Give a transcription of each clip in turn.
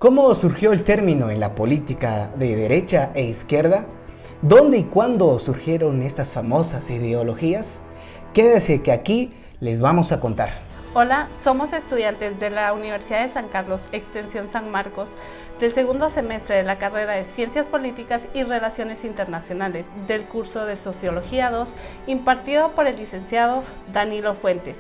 ¿Cómo surgió el término en la política de derecha e izquierda? ¿Dónde y cuándo surgieron estas famosas ideologías? Quédese que aquí les vamos a contar. Hola, somos estudiantes de la Universidad de San Carlos, Extensión San Marcos, del segundo semestre de la carrera de Ciencias Políticas y Relaciones Internacionales del curso de Sociología 2, impartido por el licenciado Danilo Fuentes.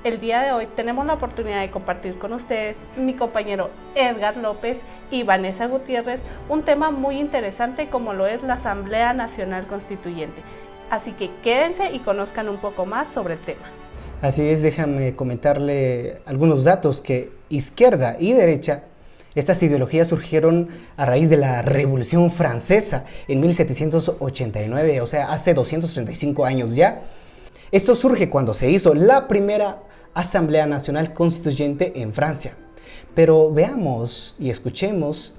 El día de hoy tenemos la oportunidad de compartir con ustedes, mi compañero Edgar López y Vanessa Gutiérrez, un tema muy interesante como lo es la Asamblea Nacional Constituyente. Así que quédense y conozcan un poco más sobre el tema. Así es, déjame comentarle algunos datos que izquierda y derecha, estas ideologías surgieron a raíz de la Revolución Francesa en 1789, o sea, hace 235 años ya. Esto surge cuando se hizo la primera Asamblea Nacional Constituyente en Francia. Pero veamos y escuchemos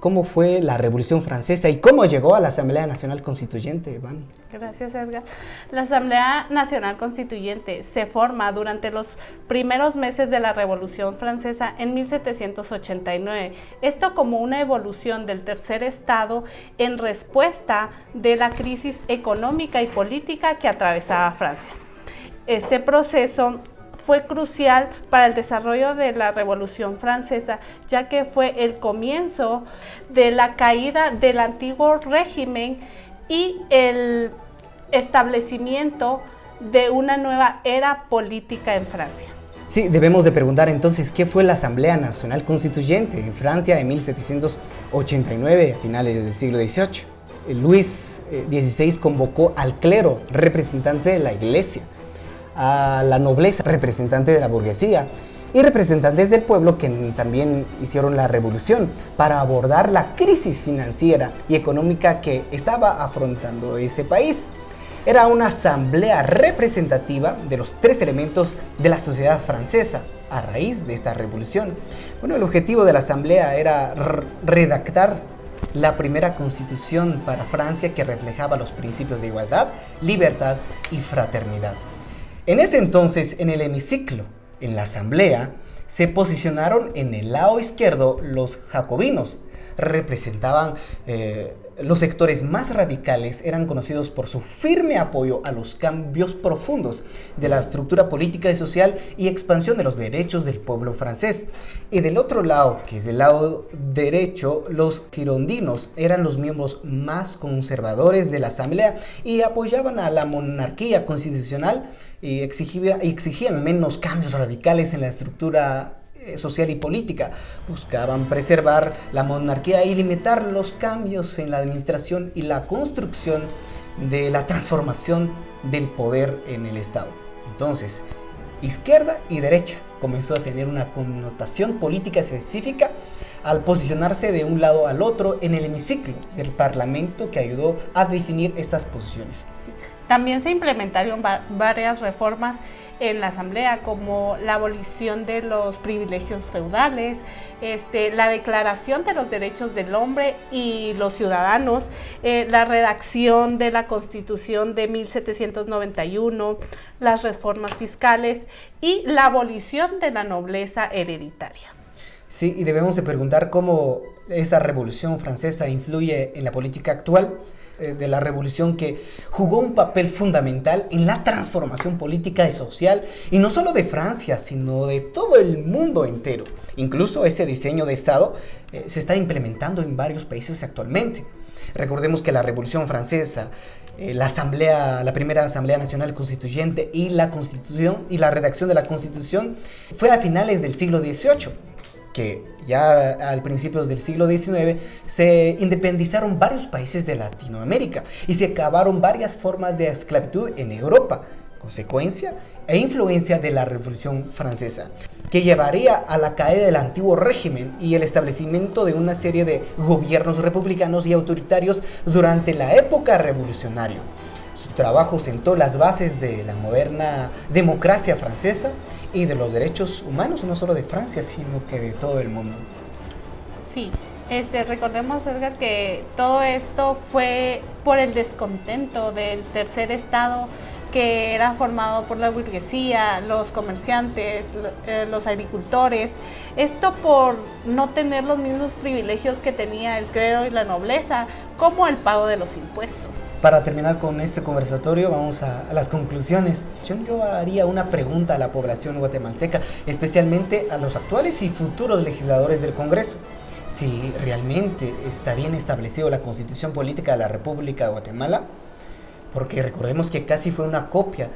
cómo fue la Revolución Francesa y cómo llegó a la Asamblea Nacional Constituyente, Van. Gracias, Edgar. La Asamblea Nacional Constituyente se forma durante los primeros meses de la Revolución Francesa en 1789. Esto como una evolución del tercer estado en respuesta de la crisis económica y política que atravesaba Francia. Este proceso fue crucial para el desarrollo de la Revolución Francesa, ya que fue el comienzo de la caída del antiguo régimen y el establecimiento de una nueva era política en Francia. Sí, debemos de preguntar entonces, ¿qué fue la Asamblea Nacional Constituyente en Francia en 1789, a finales del siglo XVIII? Luis XVI convocó al clero, representante de la Iglesia, a la nobleza, representante de la burguesía, y representantes del pueblo que también hicieron la revolución para abordar la crisis financiera y económica que estaba afrontando ese país. Era una asamblea representativa de los tres elementos de la sociedad francesa a raíz de esta revolución. Bueno, el objetivo de la asamblea era redactar la primera constitución para Francia que reflejaba los principios de igualdad, libertad y fraternidad. En ese entonces, en el hemiciclo, en la asamblea, se posicionaron en el lado izquierdo los jacobinos. Representaban los sectores más radicales, eran conocidos por su firme apoyo a los cambios profundos de la estructura política y social y expansión de los derechos del pueblo francés. Y del otro lado, que es del lado derecho, los girondinos eran los miembros más conservadores de la asamblea y apoyaban a la monarquía constitucional y exigían menos cambios radicales en la estructura social y política. Buscaban preservar la monarquía y limitar los cambios en la administración y la construcción de la transformación del poder en el Estado. Entonces, izquierda y derecha comenzó a tener una connotación política específica al posicionarse de un lado al otro en el hemiciclo del Parlamento, que ayudó a definir estas posiciones. También se implementaron varias reformas en la asamblea, como la abolición de los privilegios feudales, la declaración de los derechos del hombre y los ciudadanos, la redacción de la Constitución de 1791, las reformas fiscales y la abolición de la nobleza hereditaria. Sí, y debemos de preguntar cómo esta Revolución Francesa influye en la política actual de la revolución, que jugó un papel fundamental en la transformación política y social, y no solo de Francia, sino de todo el mundo entero. Incluso ese diseño de Estado se está implementando en varios países actualmente. Recordemos que la Revolución Francesa, la primera Asamblea Nacional Constituyente y la Constitución y la redacción de la Constitución fue a finales del siglo XVIII. Que ya al principios del siglo XIX se independizaron varios países de Latinoamérica y se acabaron varias formas de esclavitud en Europa, consecuencia e influencia de la Revolución Francesa, que llevaría a la caída del antiguo régimen y el establecimiento de una serie de gobiernos republicanos y autoritarios durante la época revolucionaria. Su trabajo sentó las bases de la moderna democracia francesa y de los derechos humanos, no solo de Francia, sino que de todo el mundo. Sí, recordemos, Edgar, que todo esto fue por el descontento del tercer estado que era formado por la burguesía, los comerciantes, los agricultores. Esto por no tener los mismos privilegios que tenía el clero y la nobleza, como el pago de los impuestos. Para terminar con este conversatorio, vamos a las conclusiones. Yo haría una pregunta a la población guatemalteca, especialmente a los actuales y futuros legisladores del Congreso. Si realmente está bien establecido la Constitución Política de la República de Guatemala, porque recordemos que casi fue una copia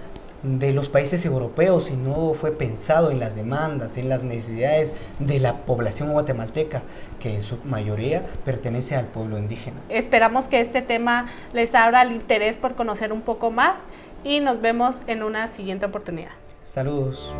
de los países europeos y no fue pensado en las demandas, en las necesidades de la población guatemalteca, que en su mayoría pertenece al pueblo indígena. Esperamos que este tema les abra el interés por conocer un poco más y nos vemos en una siguiente oportunidad. Saludos.